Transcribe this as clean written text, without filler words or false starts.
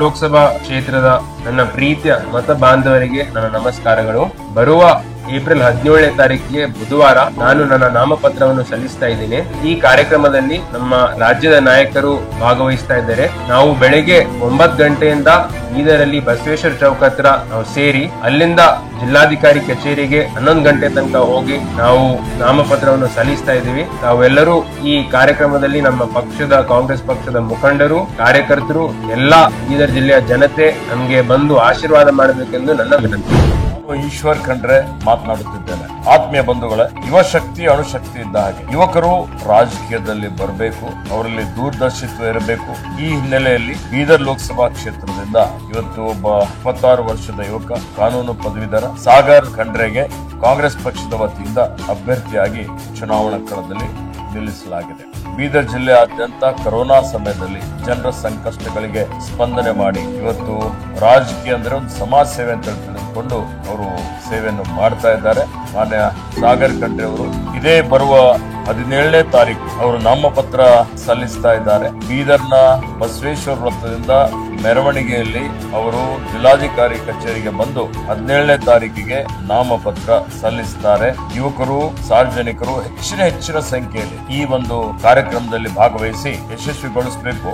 ಲೋಕಸಭಾ ಕ್ಷೇತ್ರದ ನನ್ನ ಪ್ರೀತಿಯ ಮತ ಬಾಂಧವರಿಗೆ ನನ್ನ ನಮಸ್ಕಾರಗಳು. ಬರುವ ಏಪ್ರಿಲ್ 17ನೇ ತಾರೀಕಿಗೆ ಬುಧವಾರ ನಾನು ನನ್ನ ನಾಮಪತ್ರವನ್ನು ಸಲ್ಲಿಸ್ತಾ ಇದ್ದೀನಿ. ಈ ಕಾರ್ಯಕ್ರಮದಲ್ಲಿ ನಮ್ಮ ರಾಜ್ಯದ ನಾಯಕರು ಭಾಗವಹಿಸ್ತಾ ಇದ್ದಾರೆ. ನಾವು ಬೆಳಗ್ಗೆ 9 ಗಂಟೆಯಿಂದ ಬೀದರಲ್ಲಿ ಬಸವೇಶ್ವರ ಚೌಕ್ ಹತ್ರ ನಾವು ಸೇರಿ ಅಲ್ಲಿಂದ ಜಿಲ್ಲಾಧಿಕಾರಿ ಕಚೇರಿಗೆ 11 ಗಂಟೆ ತನಕ ಹೋಗಿ ನಾವು ನಾಮಪತ್ರವನ್ನು ಸಲ್ಲಿಸ್ತಾ ಇದ್ದೀವಿ. ತಾವೆಲ್ಲರೂ ಈ ಕಾರ್ಯಕ್ರಮದಲ್ಲಿ ನಮ್ಮ ಪಕ್ಷದ ಕಾಂಗ್ರೆಸ್ ಪಕ್ಷದ ಮುಖಂಡರು, ಕಾರ್ಯಕರ್ತರು, ಎಲ್ಲಾ ಬೀದರ್ ಜಿಲ್ಲೆಯ ಜನತೆ ನಮಗೆ ಬಂದು ಆಶೀರ್ವಾದ ಮಾಡಬೇಕೆಂದು ನನ್ನ ವಿನಂತಿ. ಈಶ್ವರ್ ಖಂಡ್ರೆ ಮಾತನಾಡುತ್ತಿದ್ದೇನೆ. ಆತ್ಮೀಯ ಬಂಧುಗಳೇ, ಯುವ ಶಕ್ತಿ ಅಣುಶಕ್ತಿ ಇದ್ದ ಹಾಗೆ ಯುವಕರು ರಾಜಕೀಯದಲ್ಲಿ ಬರಬೇಕು, ಅವರಲ್ಲಿ ದೂರದರ್ಶಿತ್ವ ಇರಬೇಕು. ಈ ಹಿನ್ನೆಲೆಯಲ್ಲಿ ಬೀದರ್ ಲೋಕಸಭಾ ಕ್ಷೇತ್ರದಿಂದ ಇವತ್ತು ಒಬ್ಬ 26 ವರ್ಷದ ಯುವಕ ಕಾನೂನು ಪದವೀಧರ ಸಾಗರ್ ಖಂಡ್ರೆಗೆ ಕಾಂಗ್ರೆಸ್ ಪಕ್ಷದ ವತಿಯಿಂದ ಅಭ್ಯರ್ಥಿಯಾಗಿ ಚುನಾವಣಾ ಕಣದಲ್ಲಿ ನಿಲ್ಲಿಸಲಾಗಿದೆ. ಬೀದರ್ ಜಿಲ್ಲೆಯಾದ್ಯಂತ ಕೊರೋನಾ ಸಮಯದಲ್ಲಿ ಜನರ ಸಂಕಷ್ಟಗಳಿಗೆ ಸ್ಪಂದನೆ ಮಾಡಿ ಇವತ್ತು ರಾಜಕೀಯ ಅಂದ್ರೆ ಒಂದು ಸಮಾಜ ಸೇವೆ ಅಂತ ತಿಳಿದುಕೊಂಡು ಅವರು ಸೇವೆಯನ್ನು ಮಾಡ್ತಾ ಇದ್ದಾರೆ. ಮಾನ್ಯ ಸಾಗರ್ ಖಂಡ್ರೆ ಅವರು ಇದೇ ಬರುವ 17ನೇ ತಾರೀಕು ಅವರು ನಾಮಪತ್ರ ಸಲ್ಲಿಸ್ತಾ ಇದ್ದಾರೆ. ಬೀದರ್ನ ಬಸವೇಶ್ವರ ವೃತ್ತದಿಂದ ಮೆರವಣಿಗೆಯಲ್ಲಿ ಅವರು ಜಿಲ್ಲಾಧಿಕಾರಿ ಕಚೇರಿಗೆ ಬಂದು 17ನೇ ತಾರೀಕಿಗೆ ನಾಮಪತ್ರ ಸಲ್ಲಿಸುತ್ತಾರೆ. ಯುವಕರು, ಸಾರ್ವಜನಿಕರು ಹೆಚ್ಚಿನ ಸಂಖ್ಯೆಯಲ್ಲಿ ಈ ಒಂದು ಕಾರ್ಯಕ್ರಮದಲ್ಲಿ ಭಾಗವಹಿಸಿ ಯಶಸ್ವಿಗೊಳಿಸಬೇಕು.